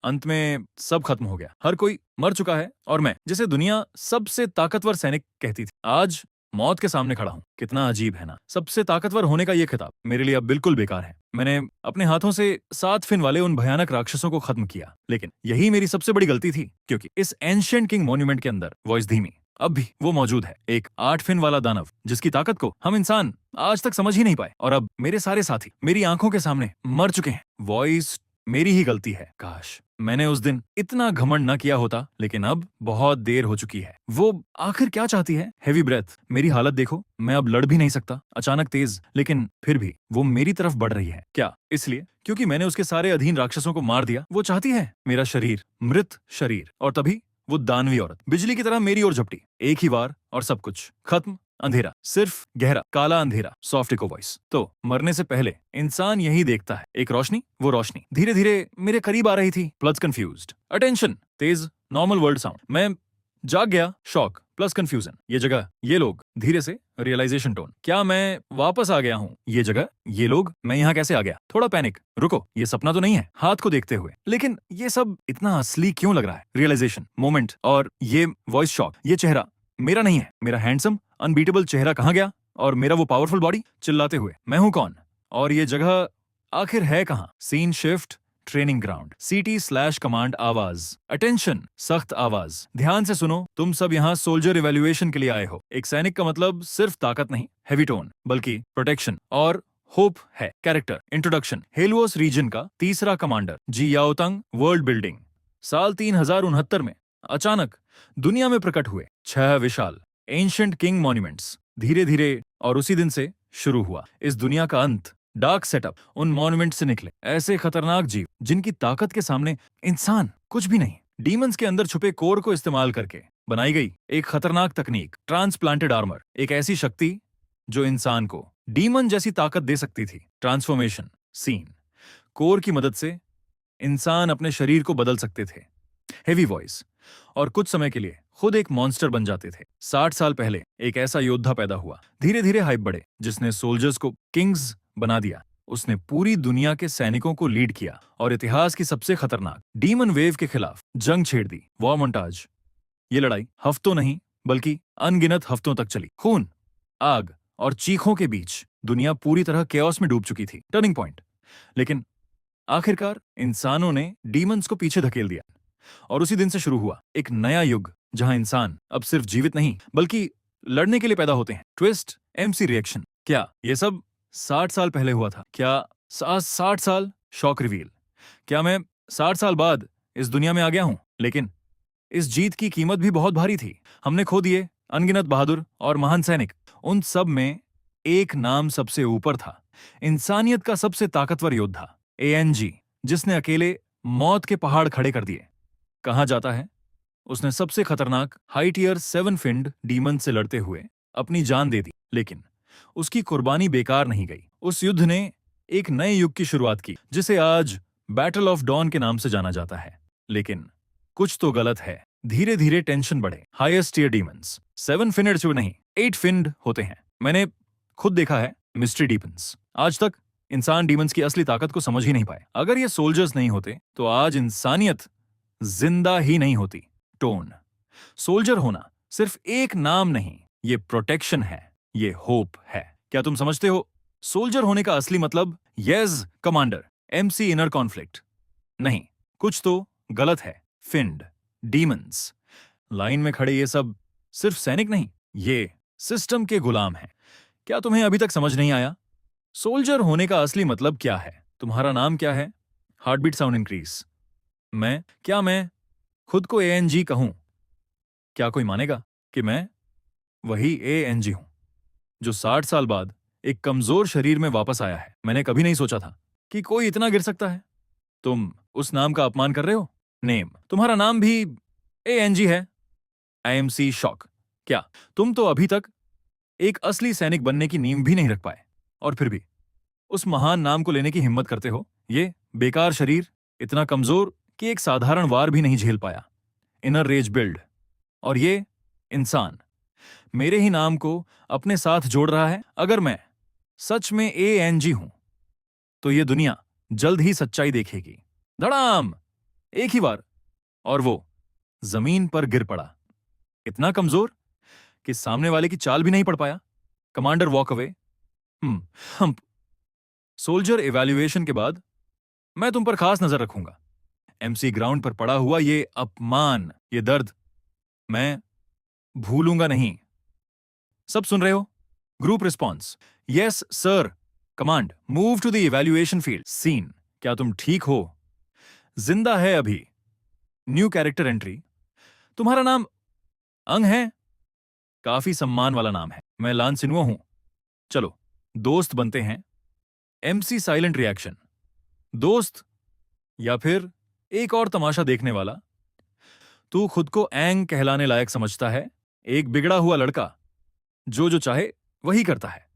अंत में सब खत्म हो गया, हर कोई मर चुका है और मैं, जिसे दुनिया सबसे ताकतवर सैनिक कहती थी, आज मौत के सामने खड़ा हूँ। कितना अजीब है ना। सबसे ताकतवर होने का ये खिताब मेरे लिए अब बिल्कुल बेकार है। मैंने अपने हाथों से 7 फिन वाले उन भयानक राक्षसों को खत्म किया, लेकिन यही मेरी सबसे बड़ी गलती थी, क्योंकि इस एंशिएंट किंग मॉन्यूमेंट के अंदर वॉइस धीमी, अब भी वो मौजूद है, एक 8 फिन वाला दानव जिसकी ताकत को हम इंसान आज तक समझ ही नहीं पाए, और अब मेरे सारे साथी मेरी आंखों के सामने मर चुके हैं। वॉइस मेरी ही गलती है। काश मैंने उस दिन इतना घमंड न किया होता, लेकिन अब बहुत देर हो चुकी है। वो आखिर क्या चाहती है? Heavy breath. मेरी हालत देखो, मैं अब लड़ भी नहीं सकता। अचानक तेज, लेकिन फिर भी वो मेरी तरफ बढ़ रही है। क्या इसलिए क्योंकि मैंने उसके सारे अधीन राक्षसों को मार दिया? वो चाहती है मेरा शरीर, मृत शरीर, और तभी वो दानवी औरत बिजली की तरह मेरी ओर झपटी। एक ही वार और सब कुछ खत्म। अंधेरा, सिर्फ गहरा काला अंधेरा। Soft echo voice. तो मरने से पहले इंसान यही देखता है, एक रोशनी। वो रोशनी धीरे धीरे मेरे करीब आ रही थी। प्लस कंफ्यूज्ड, अटेंशन, तेज, नॉर्मल वर्ल्ड साउंड। मैं जाग गया। Shock plus confusion. ये जगह, ये लोग। धीरे से रियलाइजेशन टोन। क्या मैं वापस आ गया हूँ? ये जगह, ये लोग, मैं यहाँ कैसे आ गया? थोड़ा पैनिक, रुको, ये सपना तो नहीं है? हाथ को देखते हुए, लेकिन ये सब इतना असली क्यों लग रहा है? रियलाइजेशन मोमेंट, और ये वॉइस शॉक। ये चेहरा मेरा नहीं है। मेरा हैंडसम अनबीटेबल चेहरा कहाँ गया? और मेरा वो पावरफुल बॉडी चिल्लाते हुए, मैं हूं कौन? और ये जगह आखिर है कहाँ? सीन शिफ्ट, ट्रेनिंग ग्राउंड, CT/कमांड आवाज। अटेंशन, सख्त आवाज, ध्यान से सुनो। तुम सब यहाँ सोल्जर इवैल्यूएशन के लिए आए हो। एक सैनिक का मतलब सिर्फ ताकत नहीं, हेवी टोन, बल्कि प्रोटेक्शन और होप है। Character introduction. हेलुओस रीजन का तीसरा commander, Ji Yaotang. World building. साल 3069 में अचानक दुनिया में प्रकट हुए 6 विशाल एंशिएंट किंग मॉन्यूमेंट्स। धीरे धीरे, और उसी दिन से शुरू हुआ इस दुनिया का अंत। Dark setup. उन मॉन्यूमेंट से निकले ऐसे खतरनाक जीव जिनकी ताकत के सामने इंसान कुछ भी नहीं। डीमंस के अंदर छुपे कोर को इस्तेमाल करके बनाई गई एक खतरनाक तकनीक, ट्रांसप्लांटेड आर्मर। एक ऐसी शक्ति जो इंसान को डीमन जैसी ताकत दे सकती थी। Transformation scene. कोर की मदद से इंसान अपने शरीर को बदल सकते थे। हेवी वॉइस, और कुछ समय के लिए खुद एक मॉन्स्टर बन जाते थे। 60 साल पहले एक ऐसा योद्धा पैदा हुआ। धीरे धीरे हाइप बढ़े, जिसने सोल्जर्स को किंग्स बना दिया। उसने पूरी दुनिया के सैनिकों को लीड किया और इतिहास की सबसे खतरनाक डीमन वेव के खिलाफ जंग छेड़ दी। War montage. ये लड़ाई हफ्तों नहीं, बल्कि अनगिनत हफ्तों तक चली। खून, आग और चीखों के बीच दुनिया पूरी तरह केओस में डूब चुकी थी। Turning point. लेकिन आखिरकार इंसानों ने डीमंस को पीछे धकेल दिया, और उसी दिन से शुरू हुआ एक नया युग, जहां इंसान अब सिर्फ जीवित नहीं, बल्कि लड़ने के लिए पैदा होते हैं। Twist, MC reaction. क्या ये सब 60 साल पहले हुआ था? क्या 60 साल? Shock reveal. क्या मैं 60 साल बाद इस दुनिया में आ गया हूं? लेकिन इस जीत की कीमत भी बहुत भारी थी। हमने खो दिए अनगिनत बहादुर और महान सैनिक। उन सब में एक नाम सबसे ऊपर था, इंसानियत का सबसे ताकतवर योद्धा, ANG, जिसने अकेले मौत के पहाड़ खड़े कर दिए। कहाँ जाता है? उसने सबसे खतरनाक हाई टियर 7 फिंड डीमन से लड़ते हुए अपनी जान दे दी, लेकिन उसकी कुर्बानी बेकार नहीं गई। उस युद्ध ने एक नए युग की शुरुआत की, जिसे आज बैटल ऑफ डॉन के नाम से जाना जाता है। लेकिन कुछ तो गलत है। धीरे धीरे टेंशन बढ़े। हाईएस्ट टियर डीमंस 7 फिनेड से नहीं, 8 फिंड होते हैं। मैंने खुद देखा है मिस्ट्री डीमंस। आज तक इंसान डीमंस की असली ताकत को समझ ही नहीं पाए। अगर ये सोल्जर्स नहीं होते तो आज इंसानियत जिंदा ही नहीं होती। टोन। सोल्जर होना सिर्फ एक नाम नहीं, ये प्रोटेक्शन है, ये होप है। क्या तुम समझते हो सोल्जर होने का असली मतलब? Yes commander. MC inner conflict नहीं, कुछ तो गलत है। फिंड, डीमंस, लाइन में खड़े ये सब सिर्फ सैनिक नहीं, ये सिस्टम के गुलाम हैं। क्या तुम्हें अभी तक समझ नहीं आया? सोल्जर होने का असली मतलब क्या है? तुम्हारा नाम क्या है? Heartbeat sound increase. क्या मैं खुद को ANG कहूं? क्या कोई मानेगा कि मैं वही ANG हूं, जो 60 साल बाद एक कमजोर शरीर में वापस आया है? मैंने कभी नहीं सोचा था कि कोई इतना गिर सकता है। तुम उस नाम का अपमान कर रहे हो। नेम, तुम्हारा नाम भी ANG है। IMC shock. क्या तुम तो अभी तक एक असली सैनिक बनने की नींव भी नहीं रख पाए, और फिर भी उस महान नाम को लेने की हिम्मत करते हो? ये बेकार शरीर इतना कमजोर कि एक साधारण वार भी नहीं झेल पाया। Inner rage build. और ये इंसान मेरे ही नाम को अपने साथ जोड़ रहा है। अगर मैं सच में ANG हूं, तो ये दुनिया जल्द ही सच्चाई देखेगी। धड़ाम! एक ही बार, और वो जमीन पर गिर पड़ा, इतना कमजोर कि सामने वाले की चाल भी नहीं पड़ पाया। Commander walk away. हम सोल्जर इवैल्यूएशन के बाद मैं तुम पर खास नजर रखूंगा। एमसी ग्राउंड पर पड़ा हुआ ये अपमान, ये दर्द मैं भूलूंगा नहीं। सब सुन रहे हो? Group response, yes sir. Command, move to the evaluation field. Scene, क्या तुम ठीक हो? जिंदा है अभी। न्यू कैरेक्टर एंट्री, तुम्हारा नाम अंग है? काफी सम्मान वाला नाम है। मैं लानसिनुआ हूं। चलो दोस्त बनते हैं। एमसी साइलेंट रिएक्शन, दोस्त या फिर एक और तमाशा देखने वाला? तू खुद को एंग कहलाने लायक समझता है? एक बिगड़ा हुआ लड़का जो जो चाहे वही करता है।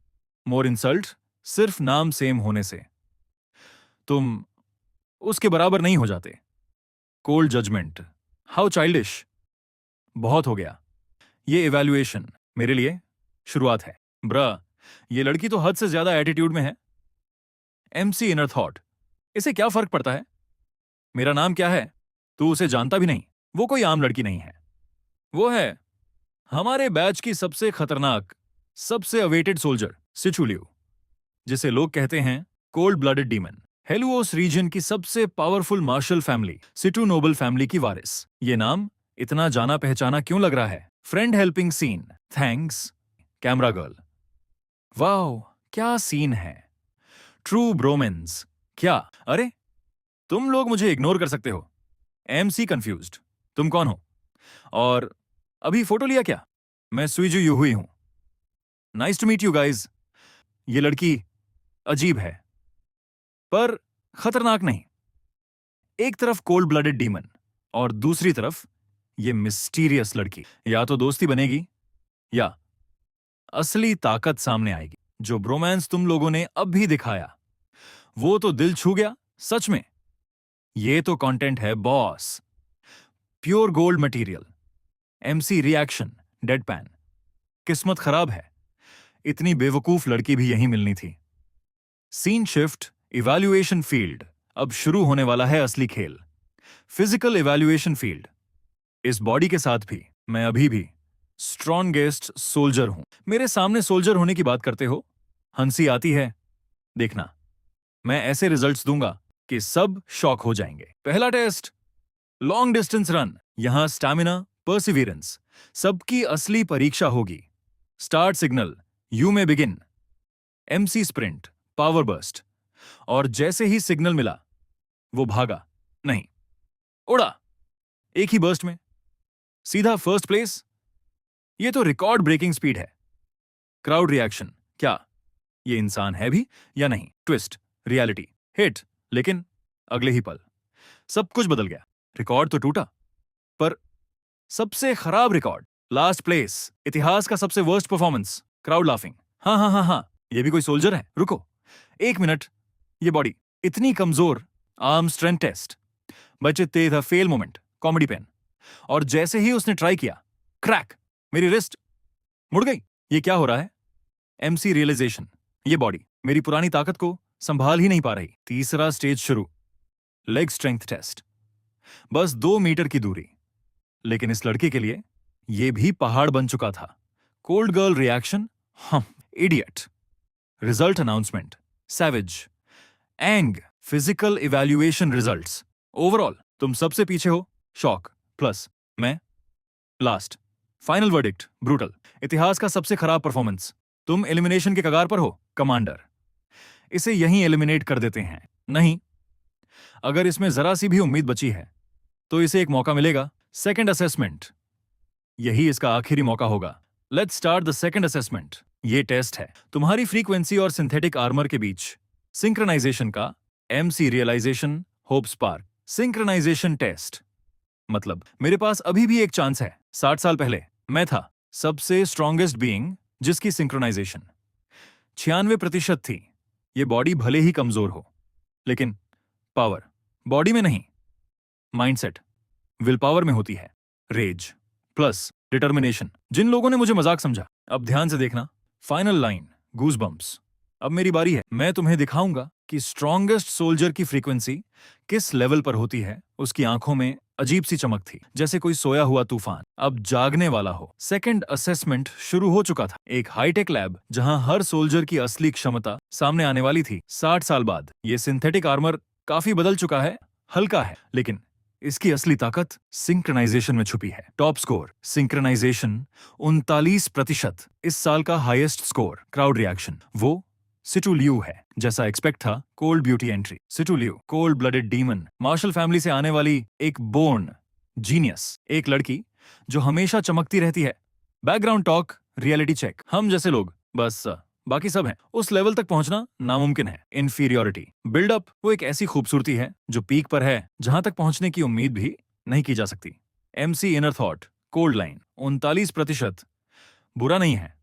मोर इंसल्ट सिर्फ नाम सेम होने से। तुम उसके बराबर नहीं हो जाते। Cold judgement, how childish. बहुत हो गया। ये इवैल्यूएशन मेरे लिए शुरुआत है। ब्रा, ये लड़की तो हद से ज्यादा एटीट्यूड में है। एमसी इनर थॉट, इसे क्या फर्क पड़ता है? मेरा नाम क्या है? तू उसे जानता भी नहीं। वो कोई आम लड़की नहीं है। वो है हमारे बैच की सबसे खतरनाक, सबसे अवेटेड सोल्जर, सिचू लियू, जिसे लोग कहते हैं कोल्ड ब्लडेड डीमन। हेलुओस रीजन की सबसे powerful martial family, Situ noble family की वारिस। ये नाम इतना जाना पहचाना क्यों लग रहा है? Friend helping scene, thanks camera girl. Wow, क्या सीन है। True bromance. क्या? अरे तुम लोग मुझे इग्नोर कर सकते हो। एमसी कंफ्यूज्ड, तुम कौन हो? और अभी फोटो लिया क्या? मैं सुइजू यूहुई हूं। Nice to meet you guys. ये लड़की अजीब है, पर खतरनाक नहीं। एक तरफ कोल्ड ब्लडेड डीमन और दूसरी तरफ ये मिस्टीरियस लड़की। या तो दोस्ती बनेगी या असली ताकत सामने आएगी। जो ब्रोमांस तुम लोगों ने अब भी दिखाया वो तो दिल छू गया सच में। ये तो कंटेंट है boss, pure gold material. MC reaction, deadpan. किस्मत खराब है, इतनी बेवकूफ लड़की भी यहीं मिलनी थी। Scene shift, evaluation field. अब शुरू होने वाला है असली खेल, फिजिकल इवैल्यूएशन फील्ड। इस बॉडी के साथ भी मैं अभी भी स्ट्रॉन्गेस्ट सोल्जर हूं। मेरे सामने सोल्जर होने की बात करते हो, हंसी आती है? देखना, मैं ऐसे रिजल्ट्स दूंगा कि सब शॉक हो जाएंगे। पहला टेस्ट, लॉन्ग डिस्टेंस रन। यहां स्टैमिना, परसिवियरेंस, सबकी असली परीक्षा होगी। स्टार्ट सिग्नल, यू में begin. MC sprint, power burst. और जैसे ही सिग्नल मिला वो भागा नहीं, उड़ा। एक ही बर्स्ट में सीधा फर्स्ट प्लेस। ये तो रिकॉर्ड ब्रेकिंग स्पीड है। क्राउड रिएक्शन, क्या ये इंसान है भी या नहीं? Twist, reality, hit. लेकिन अगले ही पल सब कुछ बदल गया। रिकॉर्ड तो टूटा, पर सबसे खराब रिकॉर्ड, लास्ट प्लेस, इतिहास का सबसे वर्स्ट परफॉर्मेंस। क्राउड लाफिंग, हाँ हाँ हाँ हाँ, ये भी कोई सोल्जर है? रुको एक मिनट, ये बॉडी इतनी कमजोर। आर्म स्ट्रेंथ टेस्ट, बचे था फेल मोमेंट, कॉमेडी पेन। और जैसे ही उसने ट्राई किया, क्रैक, मेरी रिस्ट मुड़ गई। ये क्या हो रहा है? एमसी रियलाइजेशन, ये बॉडी मेरी पुरानी ताकत को संभाल ही नहीं पा रही। तीसरा स्टेज शुरू, लेग स्ट्रेंथ टेस्ट। बस 2 मीटर की दूरी, लेकिन इस लड़के के लिए यह भी पहाड़ बन चुका था। कोल्ड गर्ल रिएक्शन, हम इडियट। Result announcement, savage. एंग, फिजिकल इवैल्यूएशन रिजल्ट्स। ओवरऑल तुम सबसे पीछे हो, शॉक प्लस मैं लास्ट। फाइनल वर्डिक्ट, ब्रूटल, इतिहास का सबसे खराब परफॉर्मेंस। तुम एलिमिनेशन के कगार पर हो कमांडर। इसे यहीं एलिमिनेट कर देते हैं। नहीं, अगर इसमें जरा सी भी उम्मीद बची है तो इसे एक मौका मिलेगा। सेकंड असेसमेंट, यही इसका आखिरी मौका होगा। Let's start the second assessment. ये टेस्ट है तुम्हारी फ्रीक्वेंसी और सिंथेटिक आर्मर के बीच सिंक्रोनाइजेशन का। MC realisation, hope spark. Synchronisation test, मतलब मेरे पास अभी भी एक चांस है। 60 साल पहले मैं था सबसे स्ट्रॉन्गेस्ट बीइंग जिसकी सिंक्रोनाइजेशन 96% थी। ये बॉडी भले ही कमजोर हो, लेकिन पावर बॉडी में नहीं, माइंडसेट, विल पावर में होती है। Raise plus determination. जिन लोगों ने मुझे मजाक समझा, अब ध्यान से देखना। फाइनल लाइन, गूज बम्प्स। अब मेरी बारी है। मैं तुम्हें दिखाऊंगा कि स्ट्रॉन्गेस्ट सोल्जर की फ्रीक्वेंसी किस लेवल पर होती है। उसकी आंखों में अजीब सी चमक थी, जैसे कोई सोया हुआ तूफान अब जागने वाला हो। सेकंड असेसमेंट शुरू हो चुका था, एक हाईटेक लैब जहां हर सोल्जर की असली क्षमता सामने आने वाली थी। 60 साल बाद ये सिंथेटिक आर्मर काफी बदल चुका है, हल्का है, लेकिन इसकी असली ताकत सिंक्रोनाइजेशन में छुपी है। टॉप स्कोर सिंक्रोनाइजेशन 39%, इस साल का हाईएस्ट स्कोर। क्राउड रिएक्शन वो सिटू लियू है, जैसा एक्सपेक्ट था। Cold beauty entry, Situ Liu cold blooded demon, martial family से आने वाली एक बोर्न जीनियस, एक लड़की जो हमेशा चमकती रहती है। बैकग्राउंड टॉक, रियलिटी चेक, हम जैसे लोग बस बाकी सब हैं। उस लेवल तक पहुंचना नामुमकिन है। इन्फीरियोरिटी बिल्डअप वो एक ऐसी खूबसूरती है जो पीक पर है, जहां तक पहुंचने की उम्मीद भी नहीं की जा सकती। MC inner thought cold line 39%, बुरा नहीं है,